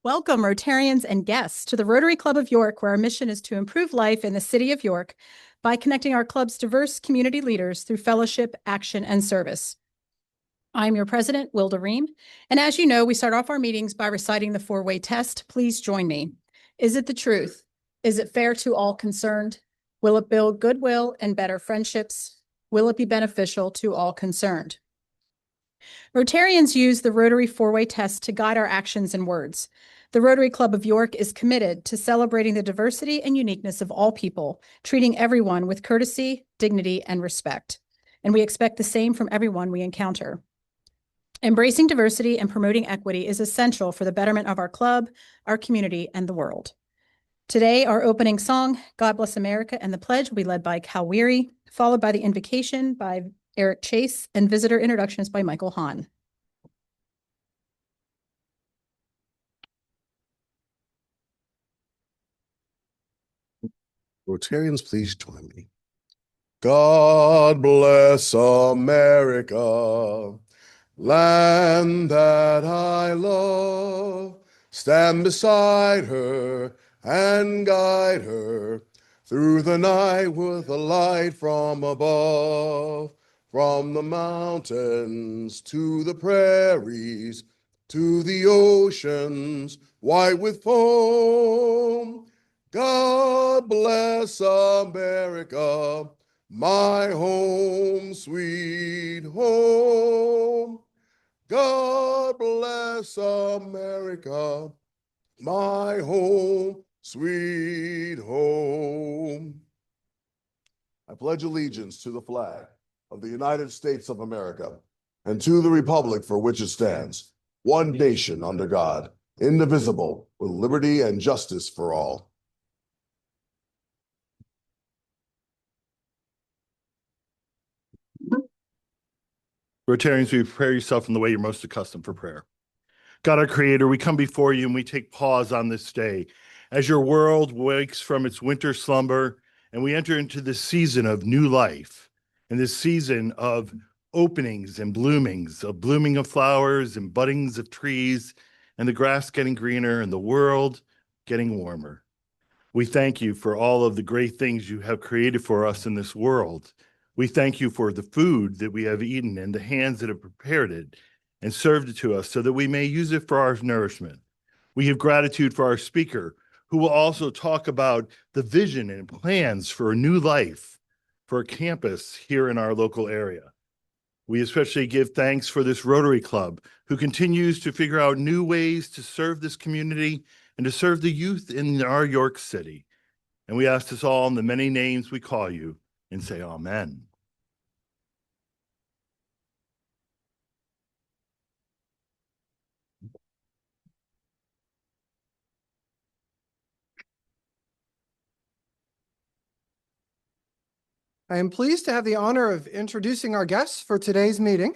Welcome, Rotarians and guests, to the Rotary Club of York, where our mission is to improve life in the city of York by connecting our club's diverse community leaders through fellowship, action, and service. I'm your president, Wilda Ream, and as you know, we start off our meetings by reciting the four-way test. Please join me. Is it the truth? Is it fair to all concerned? Will it build goodwill and better friendships? Will it be beneficial to all concerned? Rotarians use the Rotary four-way test to guide our actions and words. The Rotary Club of York is committed to celebrating the diversity and uniqueness of all people, treating everyone with courtesy, dignity, and respect. And we expect the same from everyone we encounter. Embracing diversity and promoting equity is essential for the betterment of our club, our community, and the world. Today, our opening song, God Bless America, and the pledge will be led by Cal Weary, followed by the invocation by Eric Chase, and visitor introductions by Michael Hahn. Rotarians, please join me. God bless America, land that I love. Stand beside her and guide her through the night with a light from above. From the mountains to the prairies, to the oceans white with foam. God bless America, my home, sweet home. God bless America, my home, sweet home. I pledge allegiance to the flag of the United States of America and to the republic for which it stands, one nation under God, indivisible, with liberty and justice for all. Rotarians, will you prepare yourself in the way you're most accustomed for prayer? God, our Creator, we come before you and we take pause on this day as your world wakes from its winter slumber and we enter into this season of new life and this season of openings and bloomings, of blooming of flowers and buddings of trees and the grass getting greener and the world getting warmer. We thank you for all of the great things you have created for us in this world. We thank you for the food that we have eaten and the hands that have prepared it and served it to us so that we may use it for our nourishment. We have gratitude for our speaker, who will also talk about the vision and plans for a new life for a campus here in our local area. We especially give thanks for this Rotary Club, who continues to figure out new ways to serve this community and to serve the youth in our York City. And we ask this all in the many names we call you and say amen. I am pleased to have the honor of introducing our guests for today's meeting.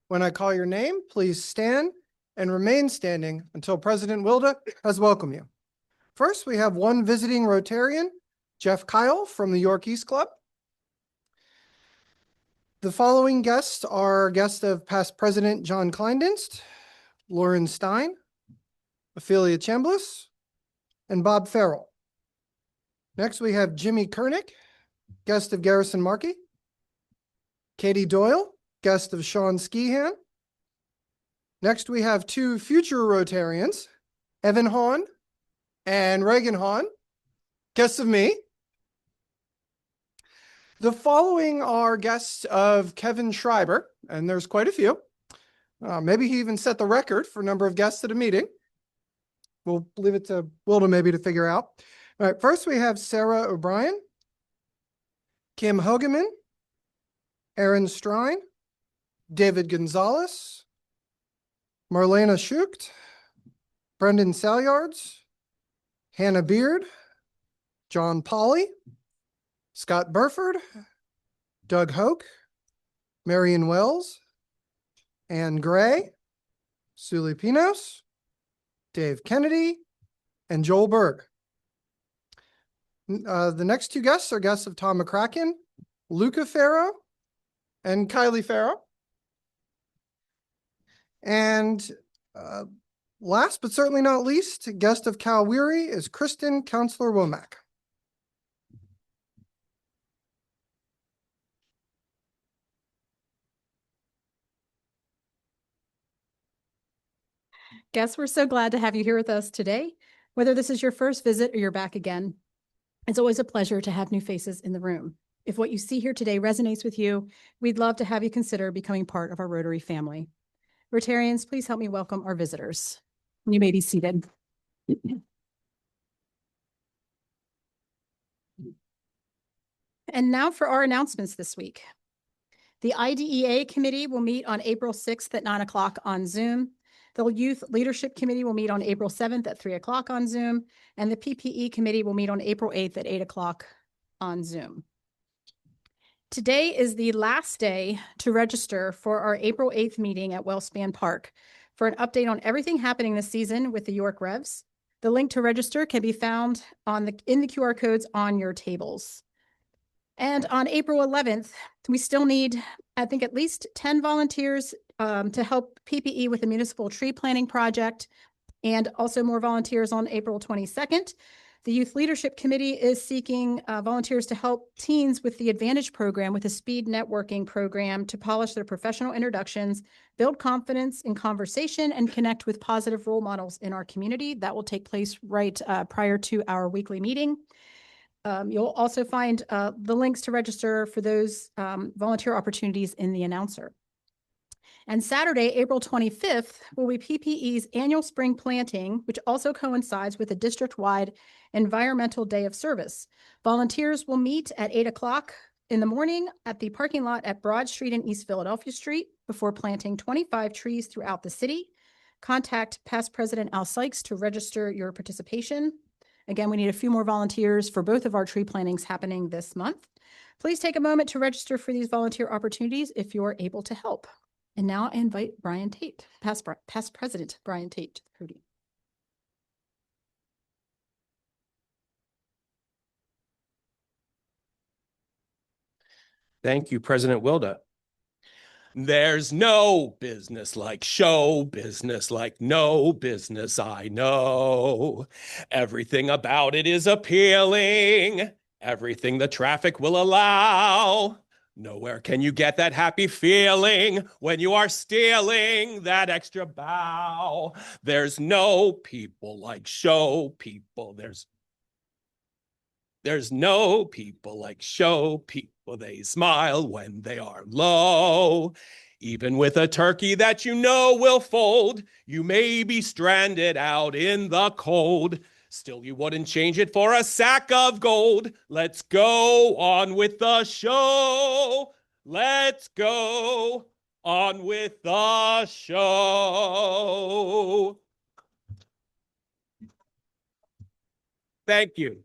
When I call your name, please stand and remain standing until President Wilda has welcomed you. First, we have one visiting Rotarian, Jeff Kyle from the York East Club. The following guests are guests of past President John Kleindienst, Lauren Stein, Ophelia Chambliss, and Bob Farrell. Next, we have Jimmy Kernick, guest of Garrison Markey, Katie Doyle, guest of Sean Skehan. Next, we have two future Rotarians, Evan Hahn and Reagan Hahn, guests of me. The following are guests of Kevin Schreiber, and there's quite a few. Maybe he even set the record for number of guests at a meeting. We'll leave it to Wilda maybe to figure out. All right, first we have Sarah O'Brien, Kim Hogeman, Aaron Strine, David Gonzalez, Marlena Schucht, Brendan Salyards, Hannah Beard, John Polly, Scott Burford, Doug Hoke, Marion Wells, Ann Gray, Sully Pinos, Dave Kennedy, and Joel Berg. The next two guests are guests of Tom McCracken, Luca Farrow, and Kylie Farrow. And last but certainly not least, guest of Cal Weary is Kristen Counselor Womack. Guests, we're so glad to have you here with us today. Whether this is your first visit or you're back again, it's always a pleasure to have new faces in the room. If what you see here today resonates with you, we'd love to have you consider becoming part of our Rotary family. Rotarians, please help me welcome our visitors. You may be seated. And now for our announcements this week. The IDEA committee will meet on April 6th at 9 o'clock on Zoom. The Youth Leadership Committee will meet on April 7th at 3 o'clock on Zoom, and the PPE Committee will meet on April 8th at 8 o'clock on Zoom. Today is the last day to register for our April 8th meeting at Wellspan Park for an update on everything happening this season with the York Revs. The link to register can be found in the QR codes on your tables. And on April 11th, we still need, I think, at least 10 volunteers to help PPE with the municipal tree planting project, and also more volunteers on April 22nd. The Youth Leadership Committee is seeking volunteers to help teens with the Advantage program, with a speed networking program to polish their professional introductions, build confidence in conversation, and connect with positive role models in our community. That will take place right prior to our weekly meeting. You'll also find the links to register for those volunteer opportunities in the announcer. And Saturday, April 25th, will be PPE's annual spring planting, which also coincides with a district-wide Environmental Day of Service. Volunteers will meet at 8 o'clock in the morning at the parking lot at Broad Street and East Philadelphia Street before planting 25 trees throughout the city. Contact past President Al Sykes to register your participation. Again, we need a few more volunteers for both of our tree plantings happening this month. Please take a moment to register for these volunteer opportunities if you're able to help. And now I invite Brian Tate, past President Brian Tate, to the podium. Thank you, President Wilda. There's no business like show business, like no business I know. Everything about it is appealing, everything the traffic will allow. Nowhere can you get that happy feeling when you are stealing that extra bow. There's no people like show people. There's no people like show people. They smile when they are low. Even with a turkey that you know will fold, you may be stranded out in the cold. Still, you wouldn't change it for a sack of gold. Let's go on with the show. Let's go on with the show. Thank you.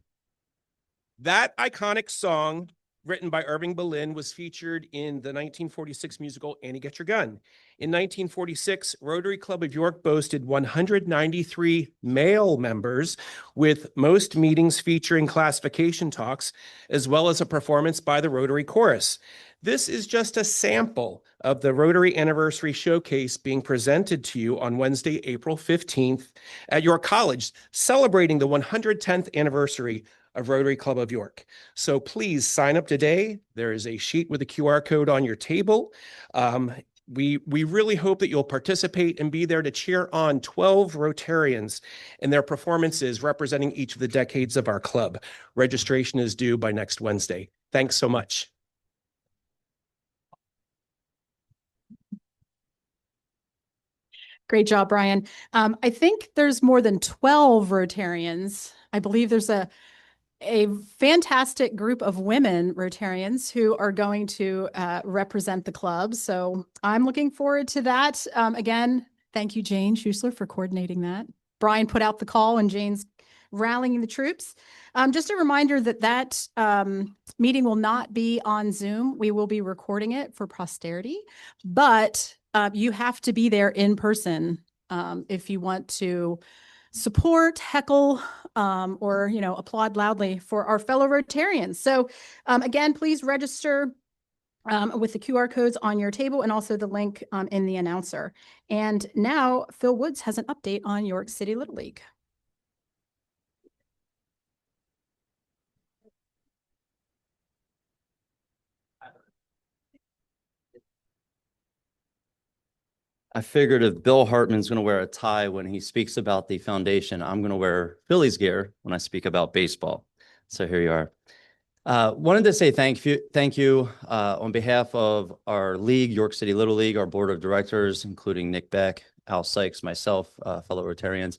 That iconic song, written by Irving Berlin, was featured in the 1946 musical Annie Get Your Gun. In 1946, Rotary Club of York boasted 193 male members, with most meetings featuring classification talks, as well as a performance by the Rotary Chorus. This is just a sample of the Rotary Anniversary Showcase being presented to you on Wednesday, April 15th at York College, celebrating the 110th anniversary of Rotary Club of York. So please sign up today. There is a sheet with a QR code on your table. We really hope that you'll participate and be there to cheer on 12 Rotarians and their performances representing each of the decades of our club. Registration is due by next Wednesday. Thanks so much. Great job, Brian. I think there's more than 12 Rotarians. I believe there's a fantastic group of women Rotarians who are going to represent the club. So I'm looking forward to that. Again, thank you, Jane Schuessler, for coordinating that. Brian put out the call and Jane's rallying the troops. Just a reminder that meeting will not be on Zoom. We will be recording it for posterity, but you have to be there in person if you want to support, heckle, or applaud loudly for our fellow Rotarians. So again, please register with the QR codes on your table and also the link in the announcer. And now Phil Woods has an update on York City Little League. I figured if Bill Hartman's going to wear a tie when he speaks about the foundation, I'm going to wear Phillies gear when I speak about baseball. So here you are. Wanted to say thank you on behalf of our league, York City Little League, our board of directors, including Nick Beck, Al Sykes, myself, fellow Rotarians,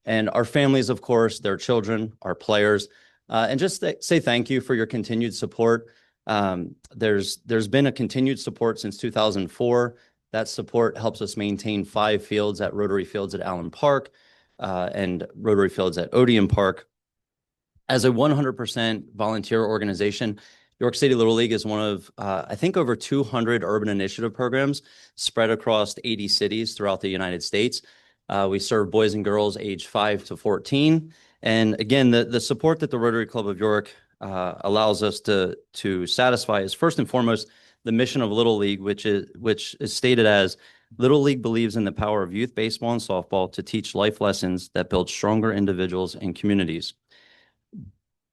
and our families, of course, their children, our players, and just say thank you for your continued support. There's been a continued support since 2004. That support helps us maintain 5 fields at Rotary Fields at Allen Park and Rotary Fields at Odeon Park. As a 100% volunteer organization, York City Little League is one of, I think, over 200 urban initiative programs spread across 80 cities throughout the United States. We serve boys and girls age 5 to 14. And again, the support that the Rotary Club of York allows us to satisfy is first and foremost the mission of Little League, which is stated as Little League believes in the power of youth baseball and softball to teach life lessons that build stronger individuals and communities.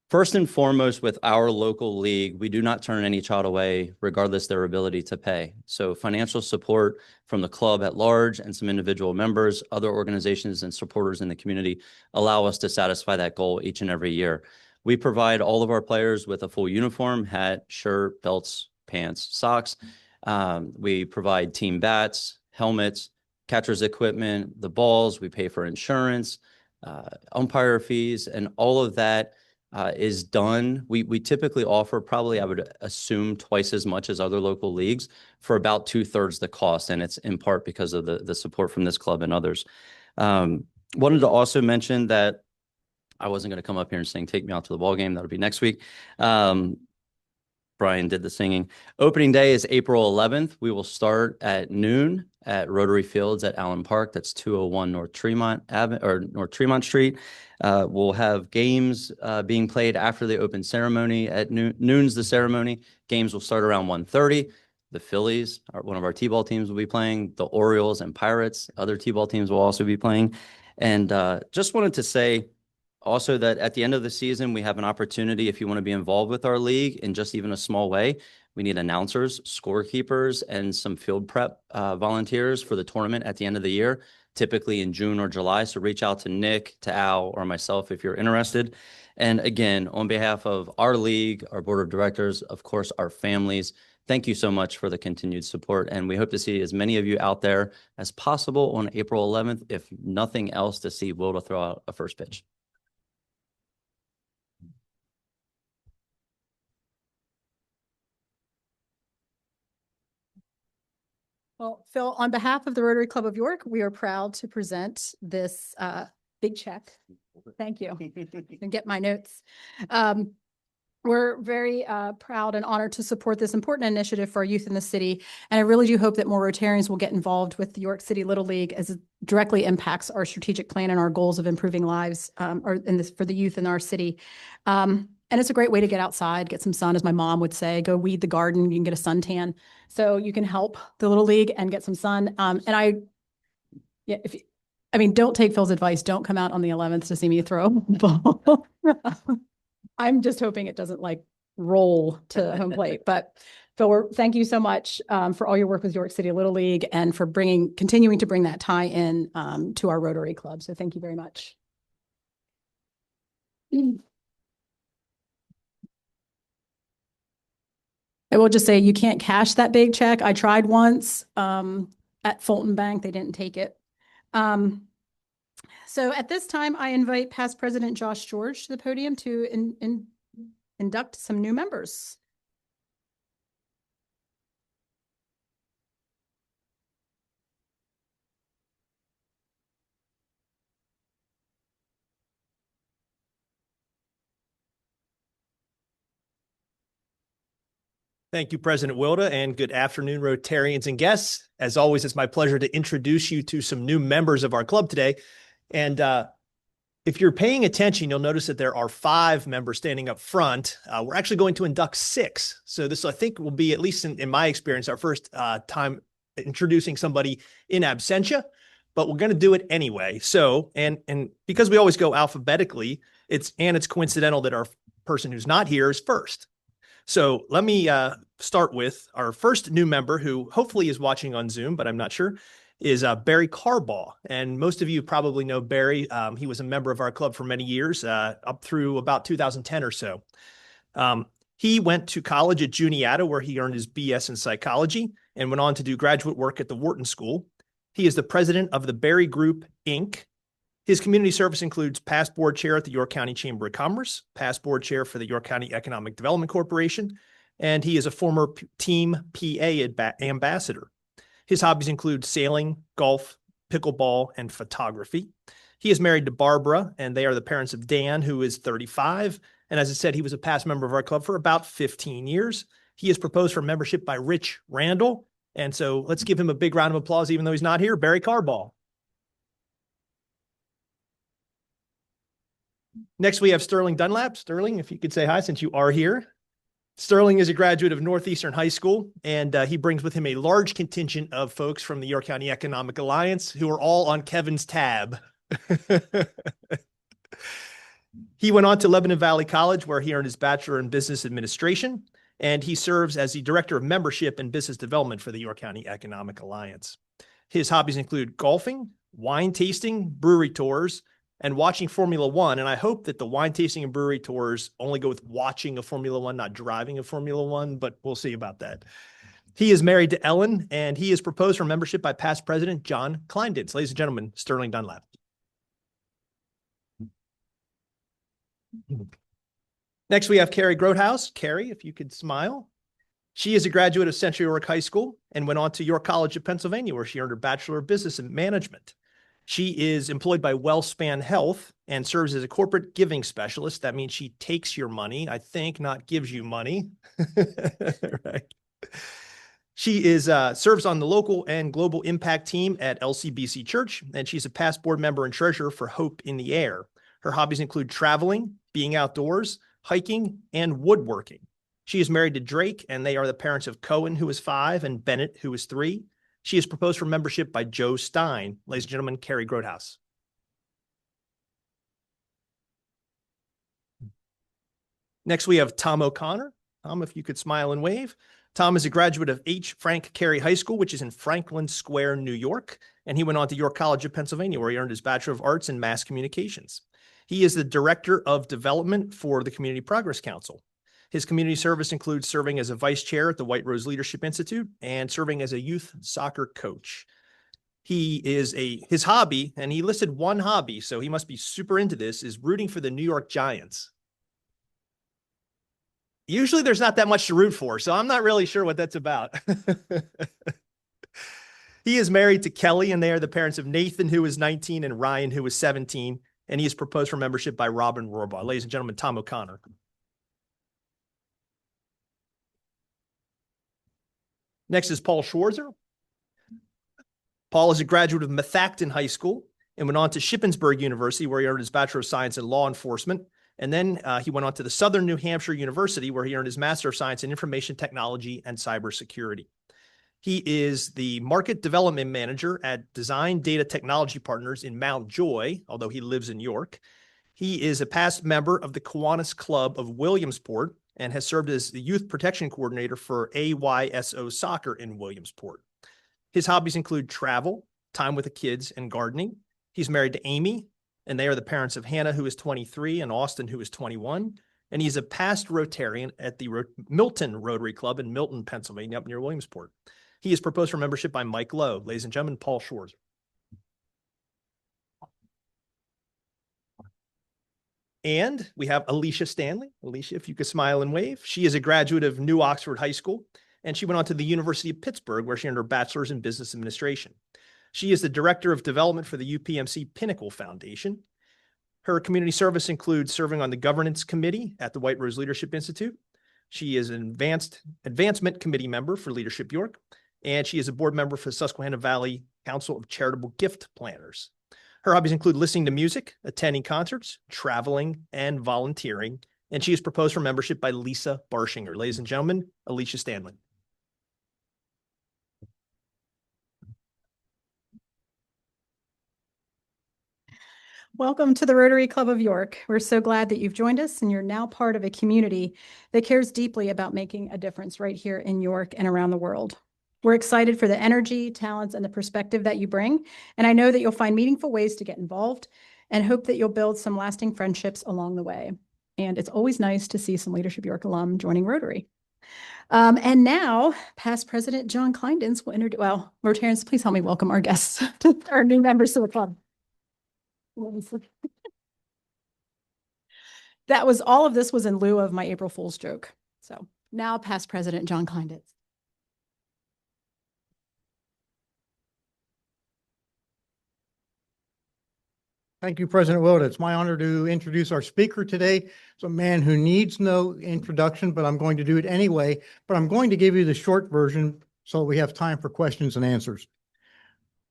First and foremost, with our local league, we do not turn any child away, regardless their ability to pay. So financial support from the club at large and some individual members, other organizations and supporters in the community allow us to satisfy that goal each and every year. We provide all of our players with a full uniform, hat, shirt, belts, pants, socks. We provide team bats, helmets, catcher's equipment, the balls. We pay for insurance, umpire fees, and all of that is done. We typically offer probably, I would assume, twice as much as other local leagues for about 2/3 the cost, and it's in part because of the support from this club and others. Wanted to also mention that I wasn't going to come up here and sing "Take Me Out to the Ball Game." That'll be next week. Brian did the singing. Opening day is April 11th. We will start at noon at Rotary Fields at Allen Park. That's 201 North Tremont Avenue or North Tremont Street. We'll have games being played after the open ceremony. At noon's the ceremony. Games will start around 1:30. The Phillies, one of our T-ball teams, will be playing. The Orioles and Pirates, other T-ball teams, will also be playing. And just wanted to say also that at the end of the season, we have an opportunity, if you want to be involved with our league in just even a small way. We need announcers, scorekeepers, and some field prep volunteers for the tournament at the end of the year, typically in June or July. So reach out to Nick, to Al, or myself if you're interested. And again, on behalf of our league, our board of directors, of course, our families, thank you so much for the continued support. And we hope to see as many of you out there as possible on April 11th, if nothing else, to see Will to throw out a first pitch. Well, Phil, on behalf of the Rotary Club of York, we are proud to present this big check. Thank you. And get my notes. We're very proud and honored to support this important initiative for our youth in the city. And I really do hope that more Rotarians will get involved with the York City Little League, as it directly impacts our strategic plan and our goals of improving lives for the youth in our city. And it's a great way to get outside, get some sun, as my mom would say, go weed the garden, you can get a suntan. So you can help the Little League and get some sun. Don't take Phil's advice. Don't come out on the 11th to see me throw a ball. I'm just hoping it doesn't roll to home plate. But Phil, thank you so much for all your work with York City Little League and for continuing to bring that tie in to our Rotary Club. So thank you very much. I will just say you can't cash that big check. I tried once at Fulton Bank. They didn't take it. So at this time, I invite past President Josh George to the podium to induct some new members. Thank you, President Wilda, and good afternoon, Rotarians and guests. As always, it's my pleasure to introduce you to some new members of our club today. And if you're paying attention, you'll notice that there are 5 members standing up front. We're actually going to induct 6. So this, I think, will be, at least in my experience, our first time introducing somebody in absentia, but we're going to do it anyway. So, and because we always go alphabetically, it's coincidental that our person who's not here is first. So let me start with our first new member, who hopefully is watching on Zoom, but I'm not sure, is Barry Carbaugh. And most of you probably know Barry. He was a member of our club for many years, up through about 2010 or so. He went to college at Juniata, where he earned his BS in psychology and went on to do graduate work at the Wharton School. He is the president of the Barry Group, Inc. His community service includes past board chair at the York County Chamber of Commerce, past board chair for the York County Economic Development Corporation, and he is a former team PA ambassador. His hobbies include sailing, golf, pickleball, and photography. He is married to Barbara, and they are the parents of Dan, who is 35. And as I said, he was a past member of our club for about 15 years. He is proposed for membership by Rich Randall. And so let's give him a big round of applause, even though he's not here, Barry Carbaugh. Next, we have Sterling Dunlap. Sterling, if you could say hi since you are here. Sterling is a graduate of Northeastern High School, and he brings with him a large contingent of folks from the York County Economic Alliance who are all on Kevin's tab. He went on to Lebanon Valley College, where he earned his Bachelor in Business Administration, and he serves as the Director of Membership and Business Development for the York County Economic Alliance. His hobbies include golfing, wine tasting, brewery tours, and watching Formula One. And I hope that the wine tasting and brewery tours only go with watching a Formula One, not driving a Formula One, but we'll see about that. He is married to Ellen, and he is proposed for membership by past President John Kleinditz. Ladies and gentlemen, Sterling Dunlap. Next, we have Carrie Grothaus. Carrie, if you could smile. She is a graduate of Central York High School and went on to York College of Pennsylvania, where she earned her Bachelor of Business Management. She is employed by WellSpan Health and serves as a corporate giving specialist. That means she takes your money, I think, not gives you money. Right. She is serves on the local and global impact team at LCBC Church, and she's a past board member and treasurer for Hope in the Air. Her hobbies include traveling, being outdoors, hiking, and woodworking. She is married to Drake, and they are the parents of Cohen, who is 5, and Bennett, who is 3. She is proposed for membership by Joe Stein. Ladies and gentlemen, Carrie Grothaus. Next, we have Tom O'Connor. Tom, if you could smile and wave. Tom is a graduate of H. Frank Carey High School, which is in Franklin Square, New York. And he went on to York College of Pennsylvania, where he earned his Bachelor of Arts in Mass Communications. He is the Director of Development for the Community Progress Council. His community service includes serving as a vice chair at the White Rose Leadership Institute and serving as a youth soccer coach. His hobby, and he listed one hobby, so he must be super into this, is rooting for the New York Giants. Usually there's not that much to root for, so I'm not really sure what that's about. He is married to Kelly, and they are the parents of Nathan, who is 19, and Ryan, who is 17, and he is proposed for membership by Robin Rohrbaugh. Ladies and gentlemen, Tom O'Connor. Next is Paul Schwarzer. Paul is a graduate of Methacton High School and went on to Shippensburg University, where he earned his Bachelor of Science in Law Enforcement. And then he went on to the Southern New Hampshire University, where he earned his Master of Science in Information Technology and Cybersecurity. He is the Market Development Manager at Design Data Technology Partners in Mount Joy, although he lives in York. He is a past member of the Kiwanis Club of Williamsport and has served as the Youth Protection Coordinator for AYSO Soccer in Williamsport. His hobbies include travel, time with the kids, and gardening. He's married to Amy, and they are the parents of Hannah, who is 23, and Austin, who is 21. And he's a past Rotarian at the Milton Rotary Club in Milton, Pennsylvania, up near Williamsport. He is proposed for membership by Mike Lowe. Ladies and gentlemen, Paul Schwarzer. And we have Alicia Stanley. Alicia, if you could smile and wave. She is a graduate of New Oxford High School, and she went on to the University of Pittsburgh, where she earned her bachelor's in business administration. She is the Director of Development for the UPMC Pinnacle Foundation. Her community service includes serving on the Governance Committee at the White Rose Leadership Institute. She is an Advancement Committee member for Leadership York, and she is a board member for the Susquehanna Valley Council of Charitable Gift Planners. Her hobbies include listening to music, attending concerts, traveling, and volunteering, and she is proposed for membership by Lisa Barshinger. Ladies and gentlemen, Alicia Stanley. Welcome to the Rotary Club of York. We're so glad that you've joined us and you're now part of a community that cares deeply about making a difference right here in York and around the world. We're excited for the energy, talents, and the perspective that you bring. And I know that you'll find meaningful ways to get involved and hope that you'll build some lasting friendships along the way. And it's always nice to see some Leadership York alum joining Rotary. And now, past President John Kleindens will introduce, well, Rotarians, please help me welcome our guests, our new members to the club. All of this was in lieu of my April Fool's joke. So now past President John Kleindens. Thank you, President Wilda. It's my honor to introduce our speaker today. It's a man who needs no introduction, but I'm going to do it anyway. But I'm going to give you the short version so we have time for questions and answers.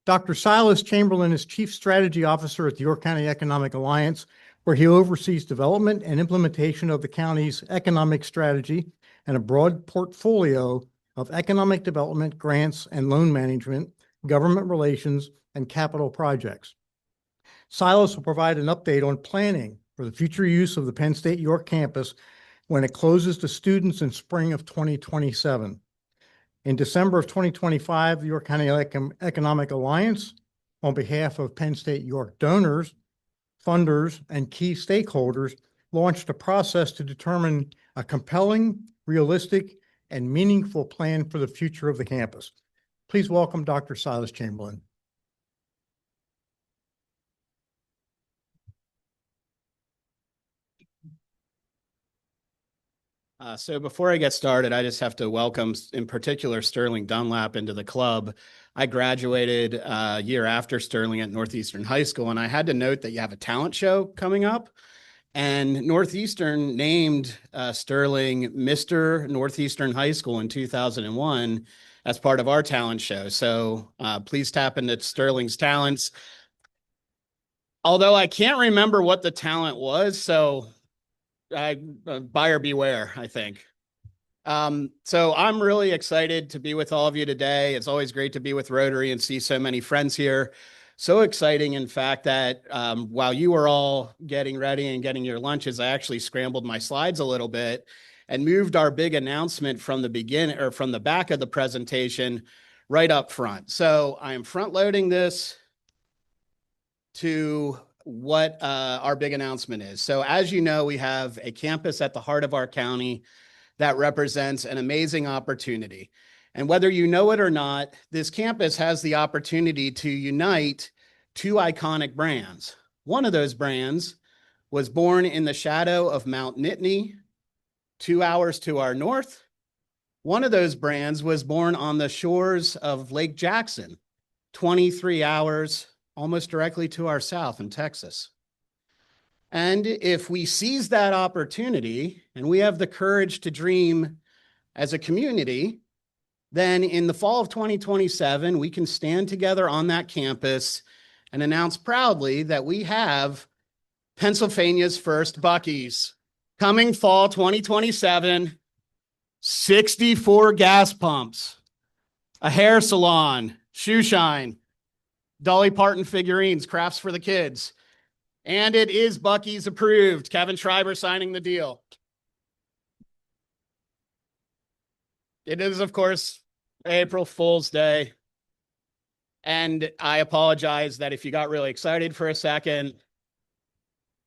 Dr. Silas Chamberlin is Chief Strategy Officer at the York County Economic Alliance, where he oversees development and implementation of the county's economic strategy and a broad portfolio of economic development, grants and loan management, government relations, and capital projects. Silas will provide an update on planning for the future use of the Penn State York campus when it closes to students in spring of 2027. In December of 2025, the York County Economic Alliance, on behalf of Penn State York donors, funders, and key stakeholders, launched a process to determine a compelling, realistic, and meaningful plan for the future of the campus. Please welcome Dr. Silas Chamberlin. So before I get started, I just have to welcome, in particular, Sterling Dunlap into the club. I graduated a year after Sterling at Northeastern High School, and I had to note that you have a talent show coming up. And Northeastern named Sterling Mr. Northeastern High School in 2001 as part of our talent show. So please tap into Sterling's talents. Although I can't remember what the talent was, so buyer beware, I think. So I'm really excited to be with all of you today. It's always great to be with Rotary and see so many friends here. So exciting, in fact, that while you were all getting ready and getting your lunches, I actually scrambled my slides a little bit and moved our big announcement from the beginning or from the back of the presentation right up front. So I am front loading this to what our big announcement is. So as you know, we have a campus at the heart of our county that represents an amazing opportunity. And whether you know it or not, this campus has the opportunity to unite two iconic brands. One of those brands was born in the shadow of Mount Nittany, 2 hours to our north. One of those brands was born on the shores of Lake Jackson, 23 hours, almost directly to our south in Texas. And if we seize that opportunity and we have the courage to dream as a community, then in the fall of 2027, we can stand together on that campus and announce proudly that we have Pennsylvania's first Buc-ee's. Coming fall 2027, 64 gas pumps, a hair salon, shoe shine, Dolly Parton figurines, crafts for the kids. And it is Buc-ee's approved. Kevin Schreiber signing the deal. It is, of course, April Fool's Day. And I apologize that if you got really excited for a second,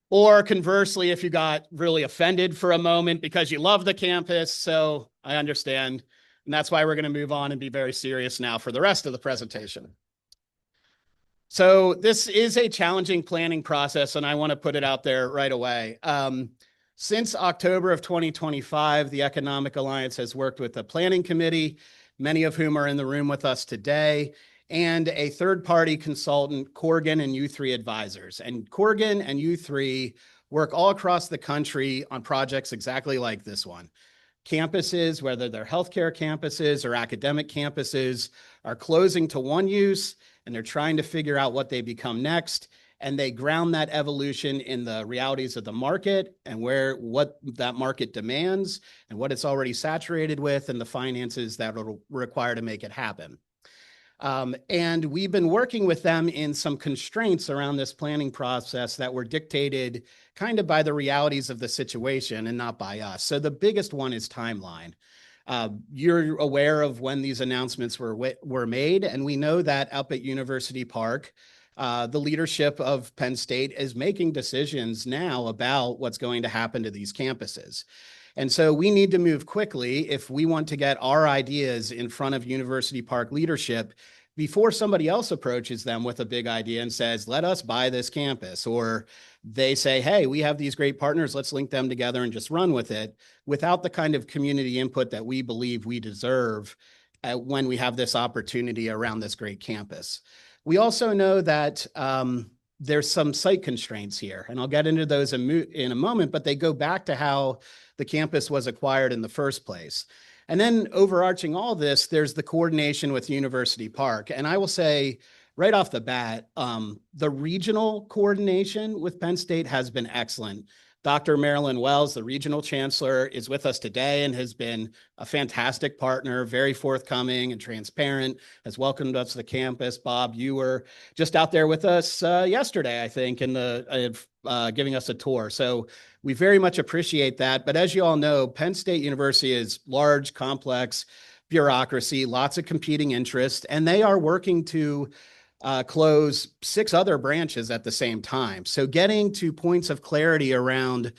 or conversely, if you got really offended for a moment because you love the campus. So I understand. And that's why we're going to move on and be very serious now for the rest of the presentation. So this is a challenging planning process, and I want to put it out there right away. Since October of 2025, the Economic Alliance has worked with the planning committee, many of whom are in the room with us today, and a third-party consultant, Corrigan and U3 Advisors. And Corrigan and U3 work all across the country on projects exactly like this one. Campuses, whether they're healthcare campuses or academic campuses, are closing to one use, and they're trying to figure out what they become next. And they ground that evolution in the realities of the market and what that market demands and what it's already saturated with and the finances that will require to make it happen. And we've been working with them in some constraints around this planning process that were dictated kind of by the realities of the situation and not by us. So the biggest one is timeline. You're aware of when these announcements were made, and we know that up at University Park, the leadership of Penn State is making decisions now about what's going to happen to these campuses. And so we need to move quickly if we want to get our ideas in front of University Park leadership before somebody else approaches them with a big idea and says, let us buy this campus. Or they say, hey, we have these great partners, let's link them together and just run with it, without the kind of community input that we believe we deserve when we have this opportunity around this great campus. We also know that there's some site constraints here, and I'll get into those in a moment, but they go back to how the campus was acquired in the first place. And then overarching all this, there's the coordination with University Park. And I will say right off the bat, the regional coordination with Penn State has been excellent. Dr. Marilyn Wells, the regional chancellor, is with us today and has been a fantastic partner, very forthcoming and transparent, has welcomed us to the campus. Bob, you were just out there with us yesterday, I think, in giving us a tour. So we very much appreciate that. But as you all know, Penn State University is large, complex bureaucracy, lots of competing interests, and they are working to close 6 other branches at the same time. So getting to points of clarity around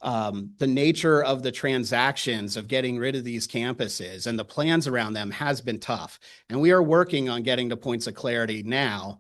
the nature of the transactions of getting rid of these campuses and the plans around them has been tough. And we are working on getting to points of clarity now,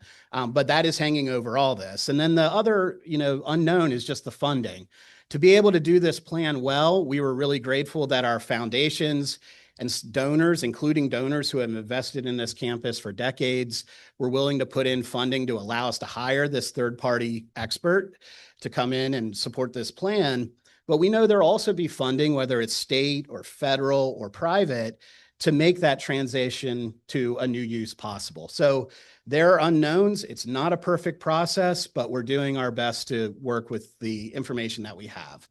but that is hanging over all this. And then the other, unknown is just the funding. To be able to do this plan well, we were really grateful that our foundations and donors, including donors who have invested in this campus for decades, were willing to put in funding to allow us to hire this third-party expert to come in and support this plan. But we know there'll also be funding, whether it's state or federal or private, to make that transition to a new use possible. So there are unknowns. It's not a perfect process, but we're doing our best to work with the information that we have.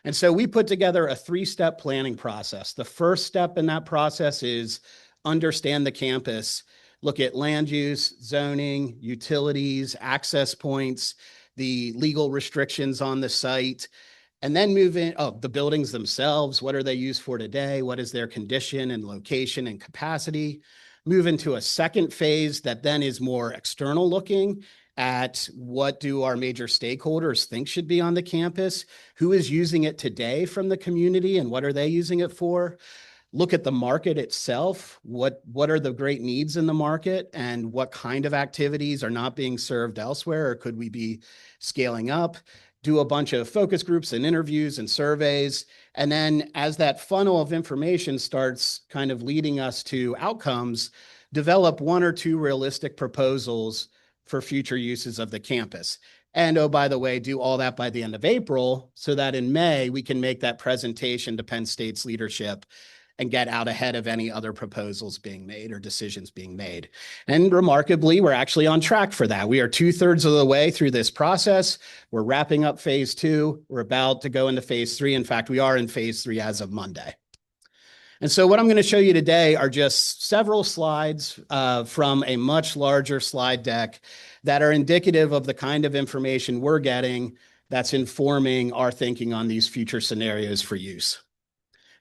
And so we put together a 3-step planning process. The first step in that process is understand the campus, look at land use, zoning, utilities, access points, the legal restrictions on the site, and then move in, the buildings themselves. What are they used for today? What is their condition and location and capacity? Move into a second phase that then is more external looking at what do our major stakeholders think should be on the campus, who is using it today from the community and what are they using it for. Look at the market itself. What are the great needs in the market and what kind of activities are not being served elsewhere or could we be scaling up? Do a bunch of focus groups and interviews and surveys. And then as that funnel of information starts kind of leading us to outcomes, develop 1 or 2 realistic proposals for future uses of the campus. And oh, by the way, do all that by the end of April so that in May, we can make that presentation to Penn State's leadership and get out ahead of any other proposals being made or decisions being made. And remarkably, we're actually on track for that. We are 2/3 of the way through this process. We're wrapping up phase 2. We're about to go into phase 3. In fact, we are in phase 3 as of Monday. And so what I'm going to show you today are just several slides from a much larger slide deck that are indicative of the kind of information we're getting that's informing our thinking on these future scenarios for use.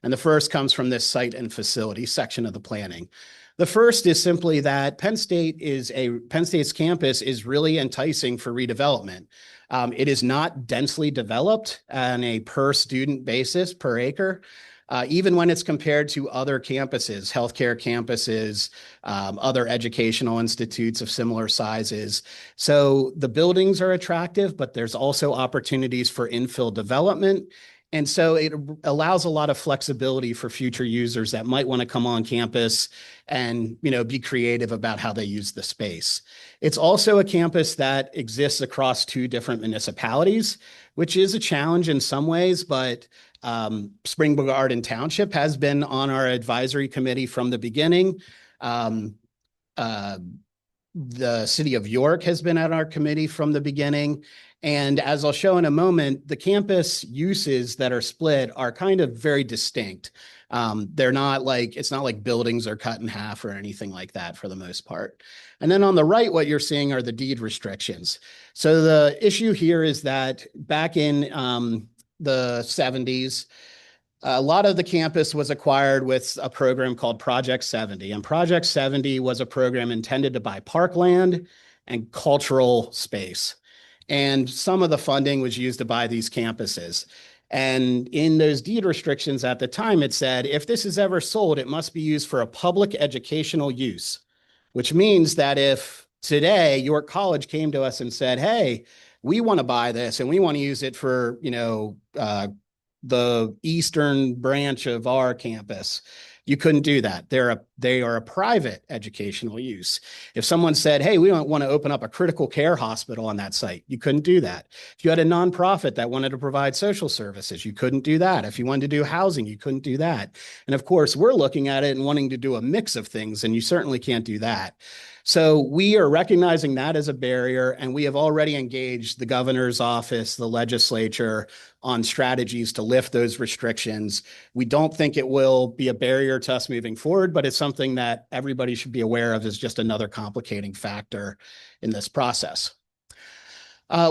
And the first comes from this site and facility section of the planning. The first is simply that Penn State's campus is really enticing for redevelopment. It is not densely developed on a per student basis per acre. Even when it's compared to other campuses, healthcare campuses, other educational institutes of similar sizes. So the buildings are attractive, but there's also opportunities for infill development. And so it allows a lot of flexibility for future users that might want to come on campus and, be creative about how they use the space. It's also a campus that exists across 2 different municipalities, which is a challenge in some ways, but Spring Garden Township has been on our advisory committee from the beginning. The city of York has been at our committee from the beginning. And as I'll show in a moment, the campus uses that are split are kind of very distinct. They're not like, it's not like buildings are cut in half or anything like that for the most part. And then on the right, what you're seeing are the deed restrictions. So the issue here is that back in the 70s, a lot of the campus was acquired with a program called Project 70. And Project 70 was a program intended to buy parkland and cultural space. And some of the funding was used to buy these campuses. And in those deed restrictions at the time, it said, if this is ever sold, it must be used for a public educational use, which means that if today York College came to us and said, hey, we want to buy this and we want to use it for, the eastern branch of our campus, you couldn't do that. They are a private educational use. If someone said, hey, we don't want to open up a critical care hospital on that site, you couldn't do that. If you had a nonprofit that wanted to provide social services, you couldn't do that. If you wanted to do housing, you couldn't do that. And of course, we're looking at it and wanting to do a mix of things, and you certainly can't do that. So we are recognizing that as a barrier, and we have already engaged the governor's office, the legislature, on strategies to lift those restrictions. We don't think it will be a barrier to us moving forward, but it's something that everybody should be aware of as just another complicating factor in this process.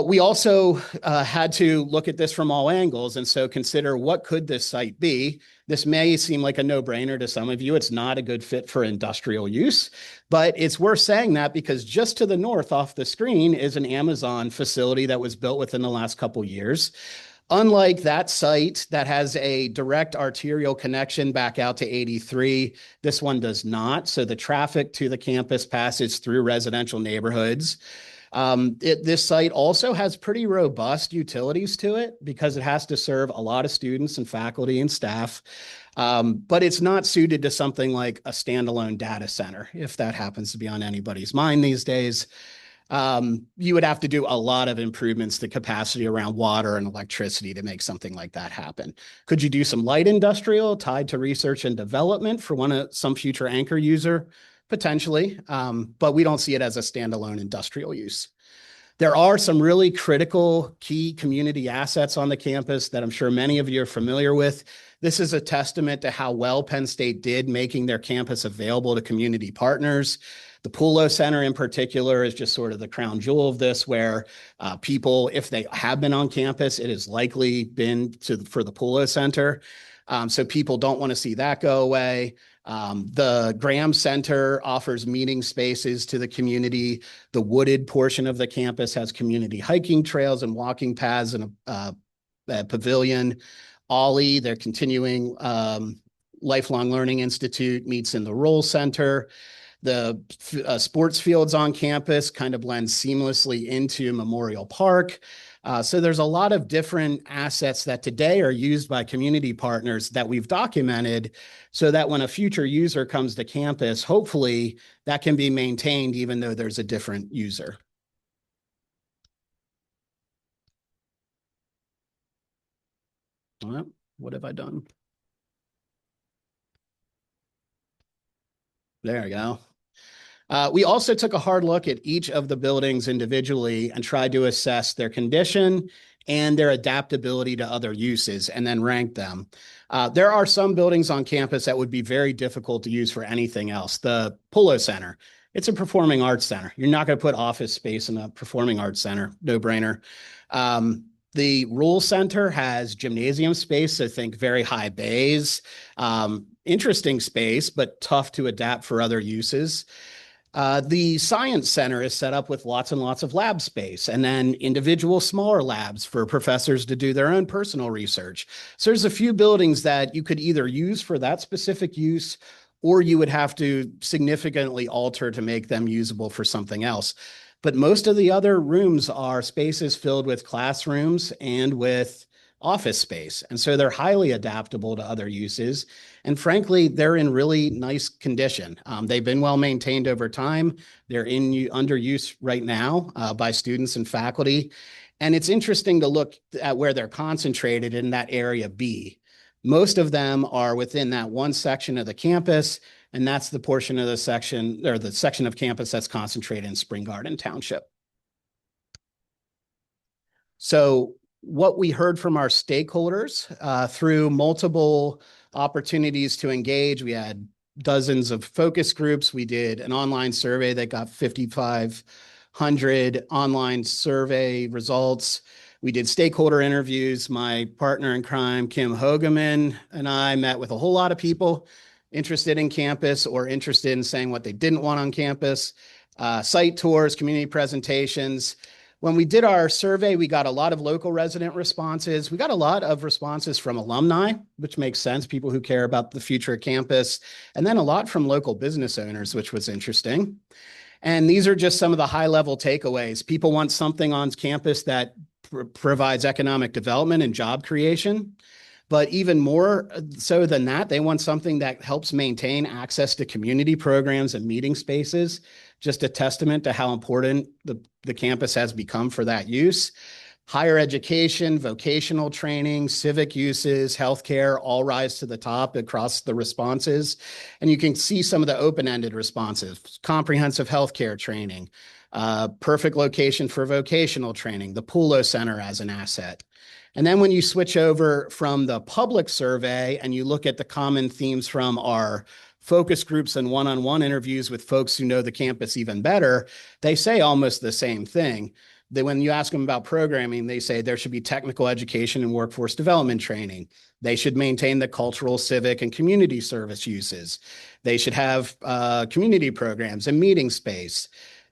We also had to look at this from all angles, and so consider what could this site be. This may seem like a no-brainer to some of you. It's not a good fit for industrial use, but it's worth saying that because just to the north off the screen is an Amazon facility that was built within the last couple years. Unlike that site that has a direct arterial connection back out to 83, this one does not. So the traffic to the campus passes through residential neighborhoods. This site also has pretty robust utilities to it because it has to serve a lot of students and faculty and staff. But it's not suited to something like a standalone data center, if that happens to be on anybody's mind these days. You would have to do a lot of improvements to capacity around water and electricity to make something like that happen. Could you do some light industrial tied to research and development for some future anchor user? Potentially, but we don't see it as a standalone industrial use. There are some really critical key community assets on the campus that I'm sure many of you are familiar with. This is a testament to how well Penn State did making their campus available to community partners. The Pulo Center in particular is just sort of the crown jewel of this, where people, if they have been on campus, it has likely been for the Pulo Center. So people don't want to see that go away. The Graham Center offers meeting spaces to the community. The wooded portion of the campus has community hiking trails and walking paths and a pavilion. Ollie, their continuing lifelong learning institute, meets in the Roll Center. The sports fields on campus kind of blend seamlessly into Memorial Park. So there's a lot of different assets that today are used by community partners that we've documented so that when a future user comes to campus, hopefully that can be maintained even though there's a different user. Well, what have I done? There we go. We also took a hard look at each of the buildings individually and tried to assess their condition and their adaptability to other uses and then rank them. There are some buildings on campus that would be very difficult to use for anything else. The Polo Center, it's a performing arts center. You're not going to put office space in a performing arts center, no brainer. The Rule Center has gymnasium space, so think very high bays. Interesting space, but tough to adapt for other uses. The Science Center is set up with lots and lots of lab space and then individual smaller labs for professors to do their own personal research. So there's a few buildings that you could either use for that specific use or you would have to significantly alter to make them usable for something else. But most of the other rooms are spaces filled with classrooms and with office space. And so they're highly adaptable to other uses. And frankly, they're in really nice condition. They've been well maintained over time. They're under use right now by students and faculty. And it's interesting to look at where they're concentrated in that area B. Most of them are within that one section of the campus, and that's the portion of the section or the section of campus that's concentrated in Spring Garden Township. So what we heard from our stakeholders through multiple opportunities to engage, we had dozens of focus groups. We did an online survey that got 5,500 online survey results. We did stakeholder interviews. My partner in crime, Kim Hogeman, and I met with a whole lot of people interested in campus or interested in saying what they didn't want on campus, site tours, community presentations. When we did our survey, we got a lot of local resident responses. We got a lot of responses from alumni, which makes sense, people who care about the future of campus, and then a lot from local business owners, which was interesting. And these are just some of the high-level takeaways. People want something on campus that provides economic development and job creation. But even more so than that, they want something that helps maintain access to community programs and meeting spaces. Just a testament to how important the campus has become for that use. Higher education, vocational training, civic uses, healthcare all rise to the top across the responses. And you can see some of the open-ended responses. Comprehensive healthcare training, perfect location for vocational training, the Polo Center as an asset. And then when you switch over from the public survey and you look at the common themes from our focus groups and one-on-one interviews with folks who know the campus even better, they say almost the same thing. That when you ask them about programming, they say there should be technical education and workforce development training. They should maintain the cultural, civic, and community service uses. They should have community programs and meeting space.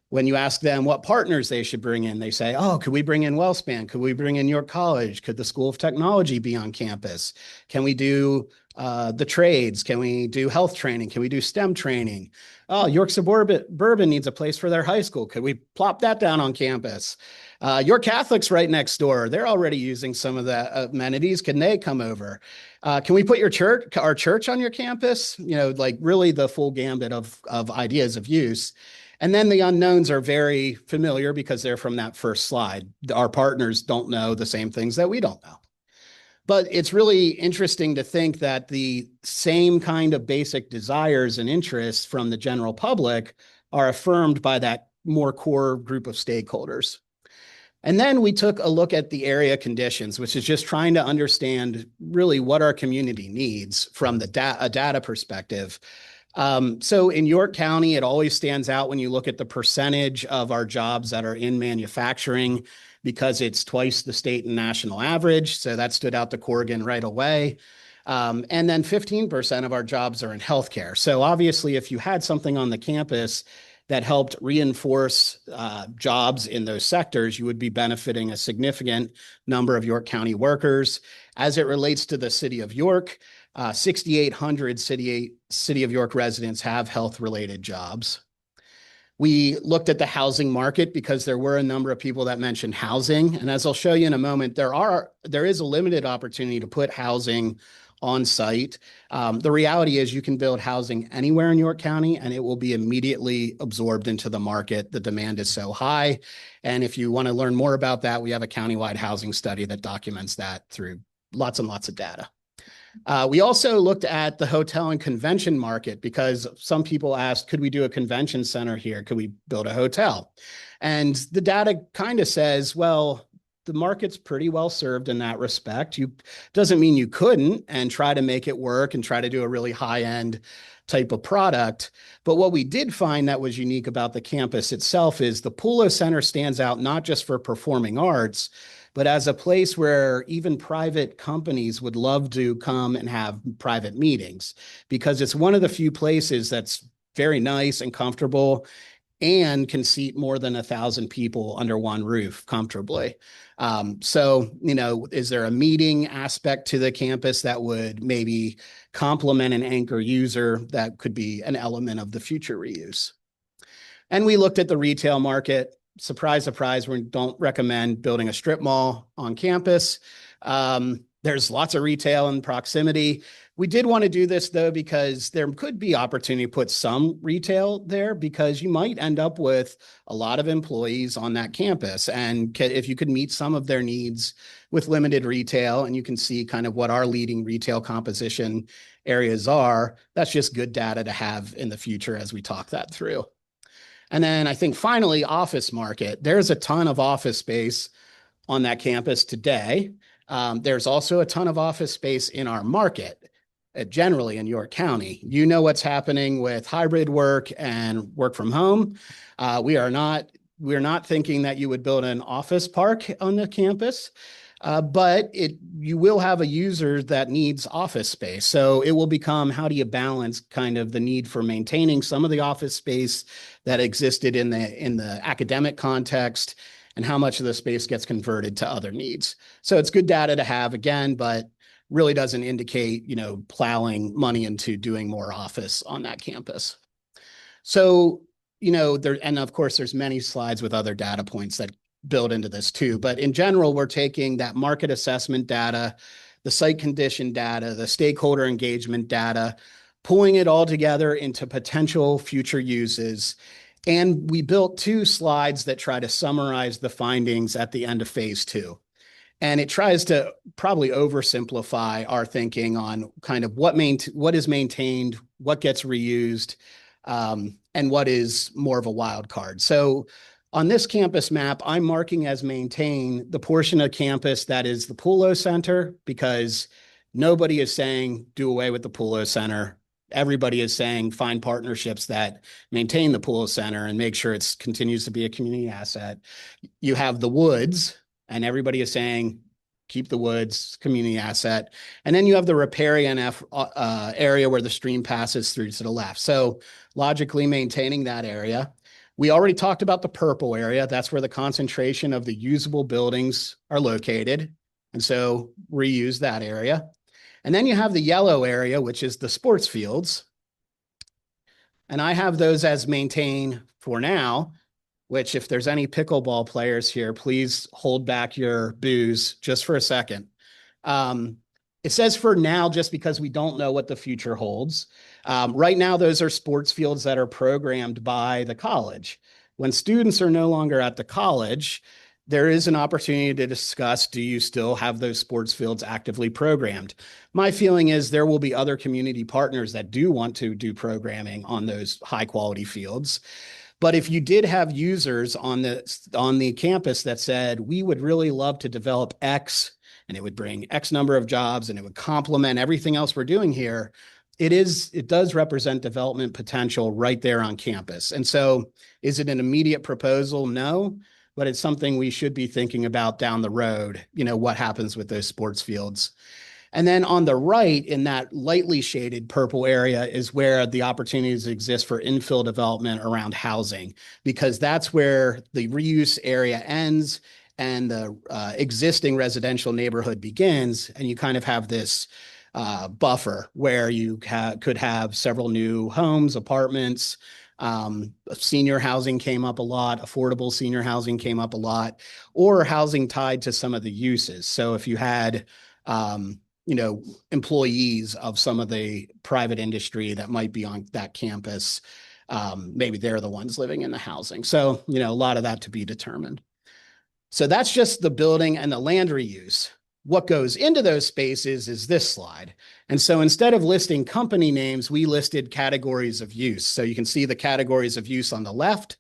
When you ask them what partners they should bring in, they say, oh, could we bring in WellSpan? Could we bring in York College? Could the School of Technology be on campus? Can we do the trades? Can we do health training? Can we do STEM training? Oh, York Suburban needs a place for their high school. Could we plop that down on campus? York Catholic's right next door. They're already using some of the amenities. Can they come over? Can we put our church on your campus? You know, like really the full gambit of ideas of use. And then the unknowns are very familiar because they're from that first slide. Our partners don't know the same things that we don't know. But it's really interesting to think that the same kind of basic desires and interests from the general public are affirmed by that more core group of stakeholders. And then we took a look at the area conditions, which is just trying to understand really what our community needs from a data perspective. So in York County, it always stands out when you look at the percentage of our jobs that are in manufacturing because it's twice the state and national average. So that stood out to Corrigan right away. And then 15% of our jobs are in healthcare. So obviously, if you had something on the campus that helped reinforce jobs in those sectors, you would be benefiting a significant number of York County workers. As it relates to the city of York, 6,800 city of York residents have health-related jobs. We looked at the housing market because there were a number of people that mentioned housing. And as I'll show you in a moment, there is a limited opportunity to put housing on site. The reality is you can build housing anywhere in York County and it will be immediately absorbed into the market. The demand is so high. And if you want to learn more about that, we have a countywide housing study that documents that through lots and lots of data. We also looked at the hotel and convention market because some people asked, could we do a convention center here? Could we build a hotel? And the data kind of says, well, the market's pretty well served in that respect. Doesn't mean you couldn't and try to make it work and try to do a really high-end type of product. But what we did find that was unique about the campus itself is the Pulo Center stands out not just for performing arts, but as a place where even private companies would love to come and have private meetings because it's one of the few places that's very nice and comfortable and can seat more than 1,000 people under one roof comfortably. So, is there a meeting aspect to the campus that would maybe complement an anchor user that could be an element of the future reuse? And we looked at the retail market. Surprise, surprise, we don't recommend building a strip mall on campus. There's lots of retail in proximity. We did want to do this, though, because there could be opportunity to put some retail there because you might end up with a lot of employees on that campus. And if you could meet some of their needs with limited retail, and you can see kind of what our leading retail composition areas are, that's just good data to have in the future as we talk that through. And then I think finally, office market. There's a ton of office space on that campus today. There's also a ton of office space in our market, generally in York County. You know what's happening with hybrid work and work from home. We're not thinking that you would build an office park on the campus, but you will have a user that needs office space. So it will become, how do you balance kind of the need for maintaining some of the office space that existed in the academic context, and how much of the space gets converted to other needs. So it's good data to have again, but really doesn't indicate, plowing money into doing more office on that campus. So, and of course, there's many slides with other data points that build into this too. But in general, we're taking that market assessment data, the site condition data, the stakeholder engagement data, pulling it all together into potential future uses. And we built 2 slides that try to summarize the findings at the end of phase 2. And it tries to probably oversimplify our thinking on kind of what is maintained, what gets reused, and what is more of a wild card. So on this campus map, I'm marking as maintained the portion of campus that is the Pulo Center, because nobody is saying do away with the Pulo Center. Everybody is saying find partnerships that maintain the Pulo Center and make sure it continues to be a community asset. You have the woods, and everybody is saying keep the woods, community asset. And then you have the riparian area where the stream passes through to the left. So logically maintaining that area. We already talked about the purple area. That's where the concentration of the usable buildings are located. And so reuse that area. And then you have the yellow area, which is the sports fields. And I have those as maintained for now, which if there's any pickleball players here, please hold back your boos just for a second. It says for now, just because we don't know what the future holds. Right now, those are sports fields that are programmed by the college. When students are no longer at the college, there is an opportunity to discuss, do you still have those sports fields actively programmed? My feeling is there will be other community partners that do want to do programming on those high quality fields. But if you did have users on the campus that said, we would really love to develop X, and it would bring X number of jobs and it would complement everything else we're doing here, it does represent development potential right there on campus. And so is it an immediate proposal? No, but it's something we should be thinking about down the road, what happens with those sports fields. And then on the right, in that lightly shaded purple area, is where the opportunities exist for infill development around housing, because that's where the reuse area ends and the existing residential neighborhood begins. And you kind of have this buffer where you could have several new homes, apartments. Senior housing came up a lot, affordable senior housing came up a lot, or housing tied to some of the uses. So if you had employees of some of the private industry that might be on that campus, maybe they're the ones living in the housing. So, a lot of that to be determined. So that's just the building and the land reuse. What goes into those spaces is this slide. And so instead of listing company names, we listed categories of use. So you can see the categories of use on the left.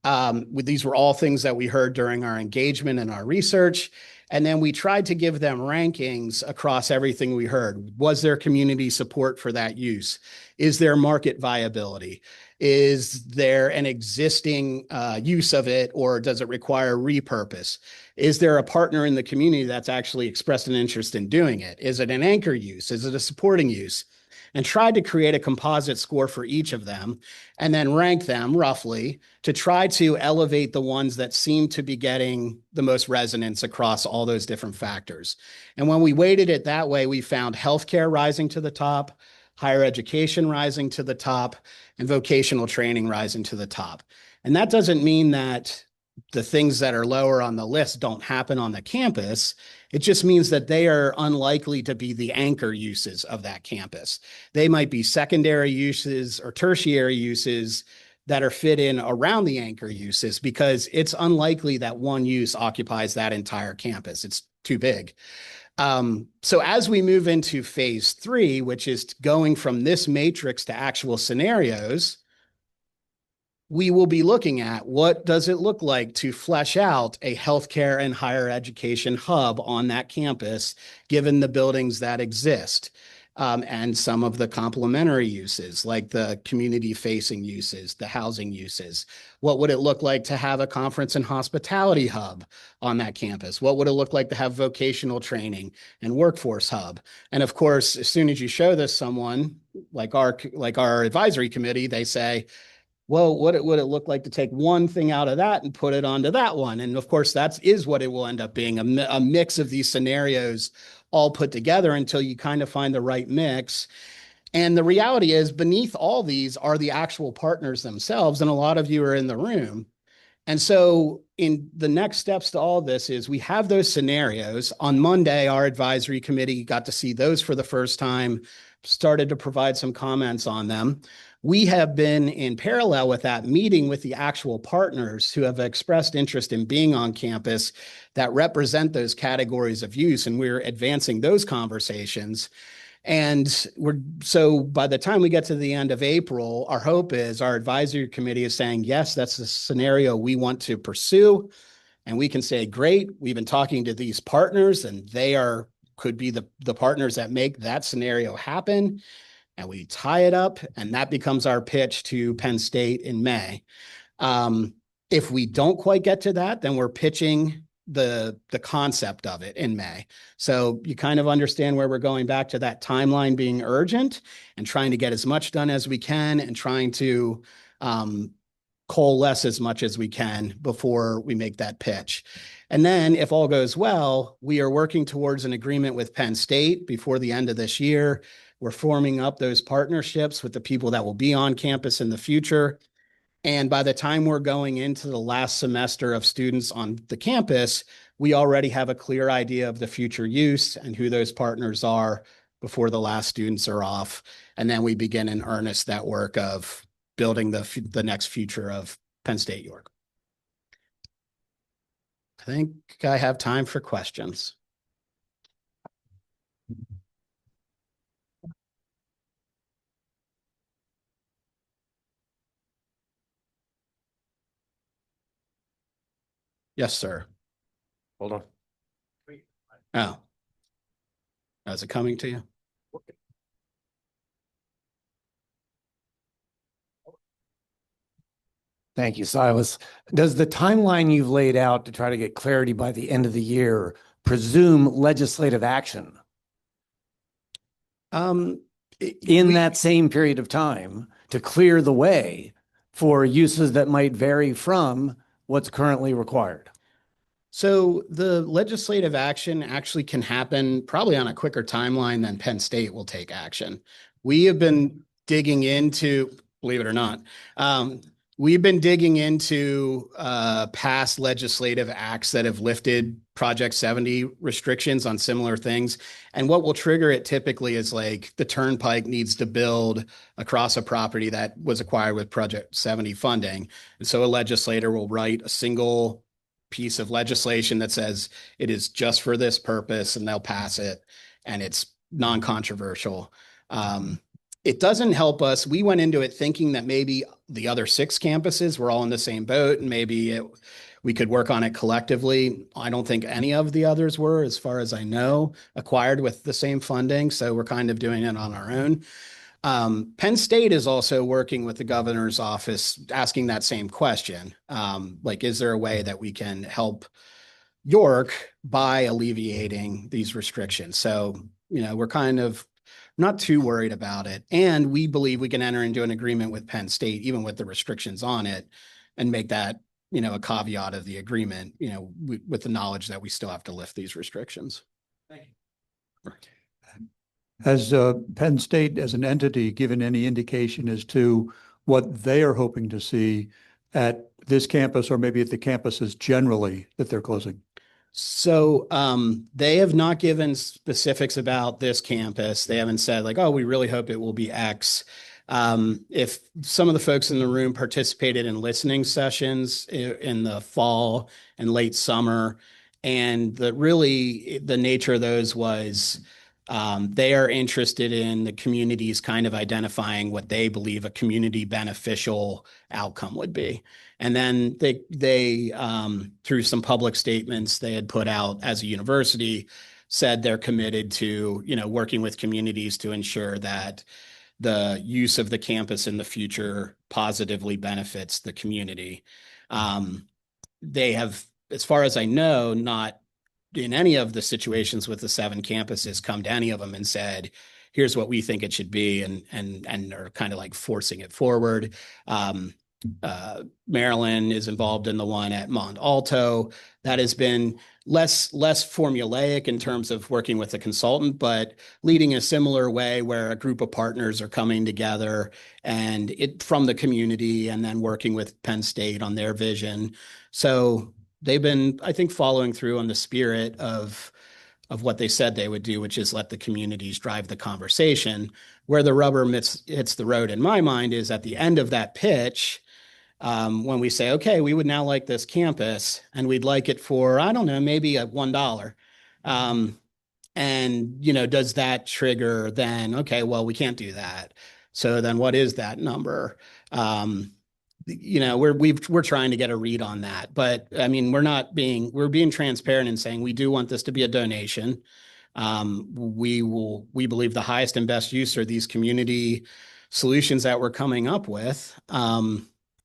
These were all things that we heard during our engagement and our research. And then we tried to give them rankings across everything we heard. Was there community support for that use? Is there market viability? Is there an existing use of it, or does it require repurpose? Is there a partner in the community that's actually expressed an interest in doing it? Is it an anchor use? Is it a supporting use? And tried to create a composite score for each of them and then rank them roughly to try to elevate the ones that seem to be getting the most resonance across all those different factors. And when we weighted it that way, we found healthcare rising to the top, higher education rising to the top, and vocational training rising to the top. And that doesn't mean that the things that are lower on the list don't happen on the campus. It just means that they are unlikely to be the anchor uses of that campus. They might be secondary uses or tertiary uses that are fit in around the anchor uses, because it's unlikely that one use occupies that entire campus. It's too big. So as we move into phase 3, which is going from this matrix to actual scenarios, we will be looking at what does it look like to flesh out a healthcare and higher education hub on that campus, given the buildings that exist, and some of the complementary uses, like the community-facing uses, the housing uses. What would it look like to have a conference and hospitality hub on that campus? What would it look like to have vocational training and workforce hub? And of course, as soon as you show this someone, like our advisory committee, they say, well, what would it look like to take one thing out of that and put it onto that one? And of course, that is what it will end up being, a mix of these scenarios all put together until you kind of find the right mix. And the reality is, beneath all these are the actual partners themselves, and a lot of you are in the room. And so in the next steps to all this is we have those scenarios. On Monday, our advisory committee got to see those for the first time, started to provide some comments on them. We have been in parallel with that, meeting with the actual partners who have expressed interest in being on campus that represent those categories of use, and we're advancing those conversations. And so by the time we get to the end of April, our hope is our advisory committee is saying, yes, that's the scenario we want to pursue. And we can say, great, we've been talking to these partners, and they could be the partners that make that scenario happen. And we tie it up, and that becomes our pitch to Penn State in May. If we don't quite get to that, then we're pitching the concept of it in May. So you kind of understand where we're going back to that timeline being urgent and trying to get as much done as we can and trying to coalesce as much as we can before we make that pitch. And then if all goes well, we are working towards an agreement with Penn State before the end of this year. We're forming up those partnerships with the people that will be on campus in the future. And by the time we're going into the last semester of students on the campus, we already have a clear idea of the future use and who those partners are before the last students are off. And then we begin in earnest that work of building the next future of Penn State York. I think I have time for questions. Yes, sir. Hold on. Oh. Is it coming to you? Thank you, Silas. Does the timeline you've laid out to try to get clarity by the end of the year presume legislative action? in that same period of time to clear the way for uses that might vary from what's currently required? So the legislative action actually can happen probably on a quicker timeline than Penn State will take action. We have been digging into, believe it or not, we've been digging into past legislative acts that have lifted Project 70 restrictions on similar things. And what will trigger it typically is like the turnpike needs to build across a property that was acquired with Project 70 funding. And so a legislator will write a single piece of legislation that says it is just for this purpose, and they'll pass it, and it's non-controversial. It doesn't help us. We went into it thinking that maybe the other 6 campuses were all in the same boat, and maybe we could work on it collectively. I don't think any of the others were, as far as I know, acquired with the same funding. So we're kind of doing it on our own. Penn State is also working with the governor's office, asking that same question. Like, is there a way that we can help York by alleviating these restrictions? So, we're kind of not too worried about it. And we believe we can enter into an agreement with Penn State, even with the restrictions on it, and make that, a caveat of the agreement, with the knowledge that we still have to lift these restrictions. Thank you. Has Penn State as an entity given any indication as to what they are hoping to see at this campus or maybe at the campuses generally that they're closing? So they have not given specifics about this campus. They haven't said like, oh, we really hope it will be X. If some of the folks in the room participated in listening sessions in the fall and late summer, and the nature of those was they are interested in the communities kind of identifying what they believe a community beneficial outcome would be. And then they through some public statements they had put out as a university, said they're committed to, working with communities to ensure that the use of the campus in the future positively benefits the community. They have, as far as I know, not in any of the situations with the 7 campuses come to any of them and said, here's what we think it should be, and are kind of like forcing it forward. Maryland is involved in the one at Mont Alto. That has been less formulaic in terms of working with a consultant, but leading a similar way where a group of partners are coming together and it from the community and then working with Penn State on their vision. So they've been, I think, following through on the spirit of what they said they would do, which is let the communities drive the conversation. Where the rubber hits the road, in my mind, is at the end of that pitch, when we say, okay, we would now like this campus, and we'd like it for, I don't know, maybe at $1. And, does that trigger then, okay, well, we can't do that. So then what is that number? We're trying to get a read on that, but I mean, we're being transparent and saying we do want this to be a donation. We believe the highest and best use are these community solutions that we're coming up with.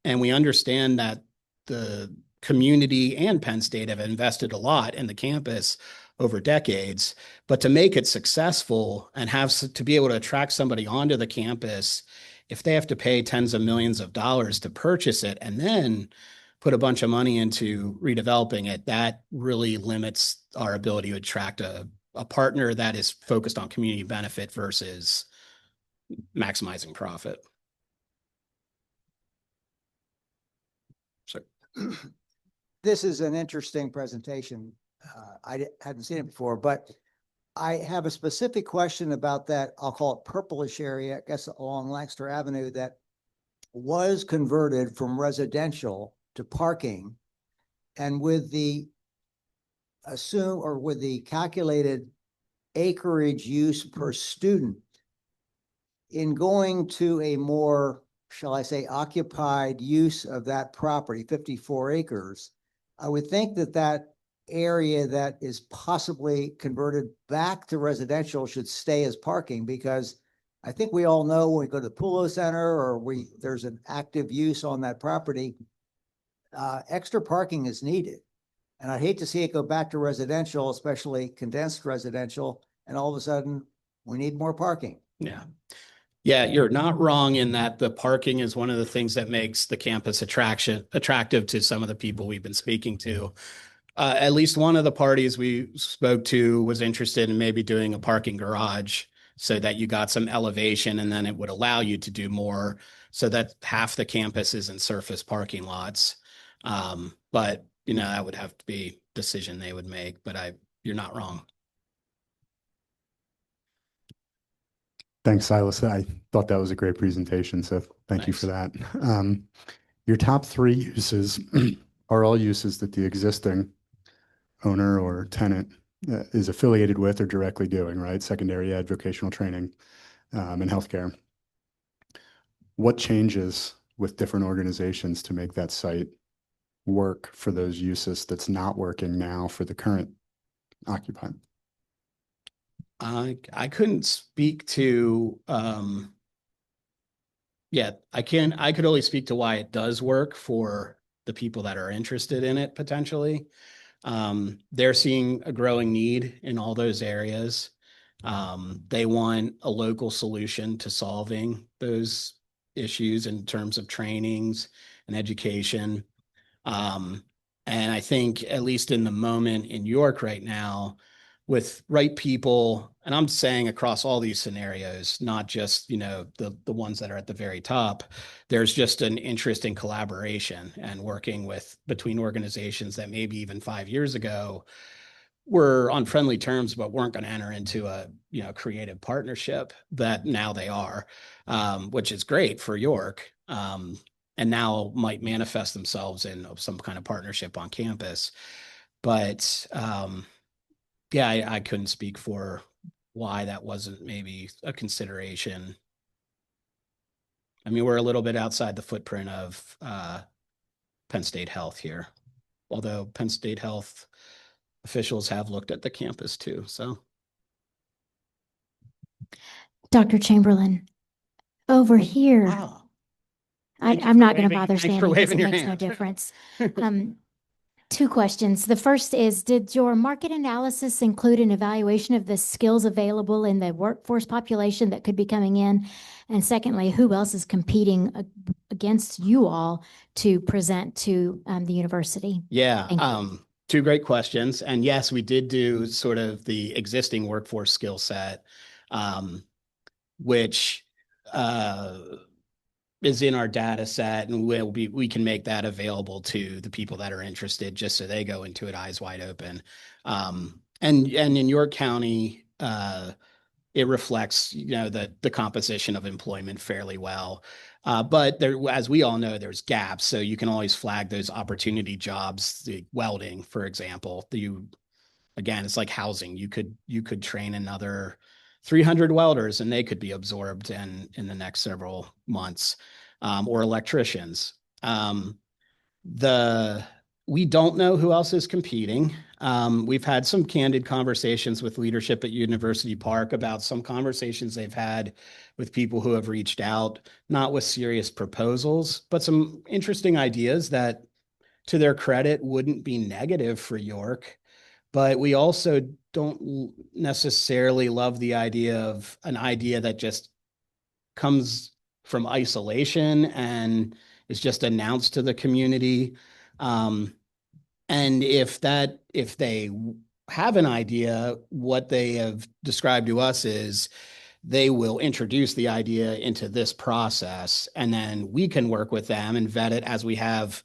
And we understand that the community and Penn State have invested a lot in the campus over decades, but to make it successful and to be able to attract somebody onto the campus, if they have to pay tens of millions of dollars to purchase it and then put a bunch of money into redeveloping it, that really limits our ability to attract a partner that is focused on community benefit versus maximizing profit. So this is an interesting presentation. I hadn't seen it before, but I have a specific question about that, I'll call it purplish area, I guess along Lancaster Avenue, that was converted from residential to parking. And with the calculated acreage use per student, in going to a more, shall I say, occupied use of that property, 54 acres, I would think that area that is possibly converted back to residential should stay as parking, because I think we all know when we go to the Pulo Center or there's an active use on that property, extra parking is needed. And I'd hate to see it go back to residential, especially condensed residential, and all of a sudden We need more parking. Yeah. Yeah, you're not wrong in that the parking is one of the things that makes the campus attractive to some of the people we've been speaking to. At least one of the parties we spoke to was interested in maybe doing a parking garage so that you got some elevation, and then it would allow you to do more so that half the campus is in surface parking lots. But that would have to be a decision they would make, but you're not wrong. Thanks, Silas. I thought that was a great presentation, so thank you for that. Your top 3 uses are all uses that the existing owner or tenant is affiliated with or directly doing, right? Secondary ed, vocational training, and healthcare. What changes with different organizations to make that site work for those uses that's not working now for the current occupant? I couldn't speak to, I could only speak to why it does work for the people that are interested in it potentially. They're seeing a growing need in all those areas. They want a local solution to solving those issues in terms of trainings and education. And I think at least in the moment in York right now, with right people, and I'm saying across all these scenarios, not just, the ones that are at the very top, there's just an interest in collaboration and working between organizations that maybe even 5 years ago were on friendly terms, but weren't going to enter into a, creative partnership that now they are, which is great for York. And now might manifest themselves in some kind of partnership on campus. But, yeah, I couldn't speak for why that wasn't maybe a consideration. I mean, we're a little bit outside the footprint of Penn State Health here, although Penn State Health officials have looked at the campus too. So, Dr. Chamberlain, over here. Wow. I'm not going to bother Thanks for standing because waving it your makes no hand. difference. 2 questions. The first is, did your market analysis include an evaluation of the skills available in the workforce population that could be coming in? And secondly, who else is competing against you all to present to the university? Yeah, Thank you. 2 great questions. And yes, we did do sort of the existing workforce skill set, which is in our data set, and we can make that available to the people that are interested, just so they go into it eyes wide open. And in York County, it reflects, the composition of employment fairly well. But there, as we all know, there's gaps. So you can always flag those opportunity jobs, the welding, for example. Again, it's like housing. You could train another 300 welders and they could be absorbed in the next several months, or electricians. We don't know who else is competing. We've had some candid conversations with leadership at University Park about some conversations they've had with people who have reached out, not with serious proposals, but some interesting ideas that, to their credit, wouldn't be negative for York. But we also don't necessarily love the idea of an idea that just comes from isolation and is just announced to the community. And if they have an idea, what they have described to us is they will introduce the idea into this process, and then we can work with them and vet it as we have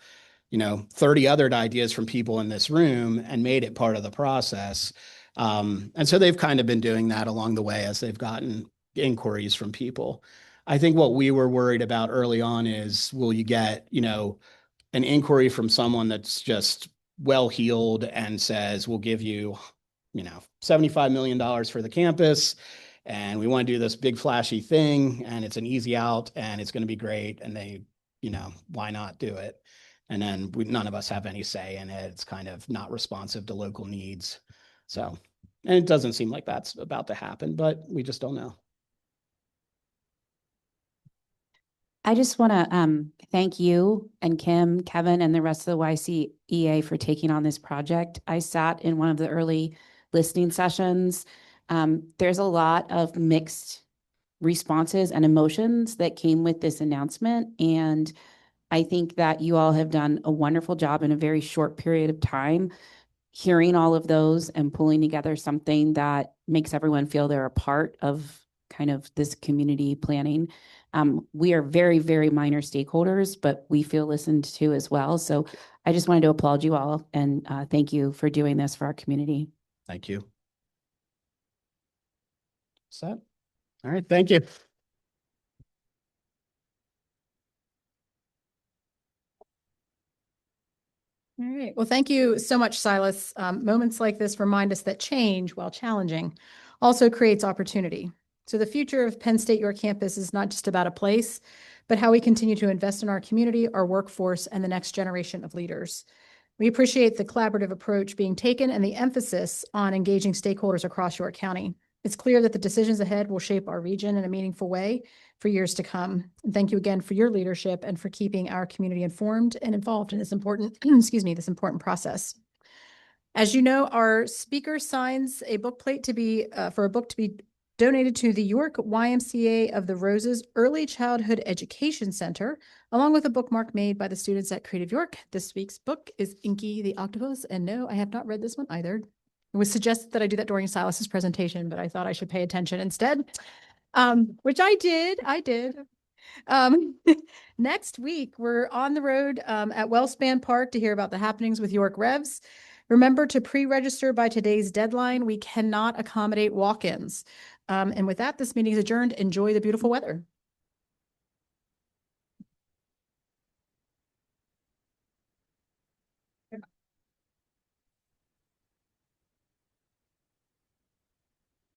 30 other ideas from people in this room and made it part of the process. And so they've kind of been doing that along the way as they've gotten inquiries from people. I think what we were worried about early on is, will you get, an inquiry from someone that's just well-heeled and says, we'll give you, $75 million for the campus, and we want to do this big flashy thing, and it's an easy out, and it's going to be great. And they, why not do it? And then none of us have any say in it. It's kind of not responsive to local needs. So, and it doesn't seem like that's about to happen, but we just don't know. I just want to thank you and Kim, Kevin, and the rest of the YCEA for taking on this project. I sat in one of the early listening sessions There's a lot of mixed responses and emotions that came with this announcement. And I think that you all have done a wonderful job in a very short period of time, hearing all of those and pulling together something that makes everyone feel they're a part of kind of this community planning. We are very, very minor stakeholders, but we feel listened to as well. So I just wanted to applaud you all and thank you for doing this for our community. Thank you. Set. All right, thank you. All right. Well, thank you so much, Silas. Moments like this remind us that change, while challenging, also creates opportunity. So the future of Penn State York campus is not just about a place, but how we continue to invest in our community, our workforce, and the next generation of leaders. We appreciate the collaborative approach being taken and the emphasis on engaging stakeholders across York County. It's clear that the decisions ahead will shape our region in a meaningful way for years to come. And thank you again for your leadership and for keeping our community informed and involved in this important, this important process. As you know, our speaker signs a book plate to be for a book to be donated to the York YMCA of the Roses Early Childhood Education Center, along with a bookmark made by the students at Creative York. This week's book is Inky the Octopus, and no, I have not read this one either. It was suggested that I do that during Silas's presentation, but I thought I should pay attention instead, which I did. Next week, we're on the road at Wellspan Park to hear about the happenings with York Revs. Remember to pre-register by today's deadline. We cannot accommodate walk-ins. And with that, this meeting is adjourned. Enjoy the beautiful weather.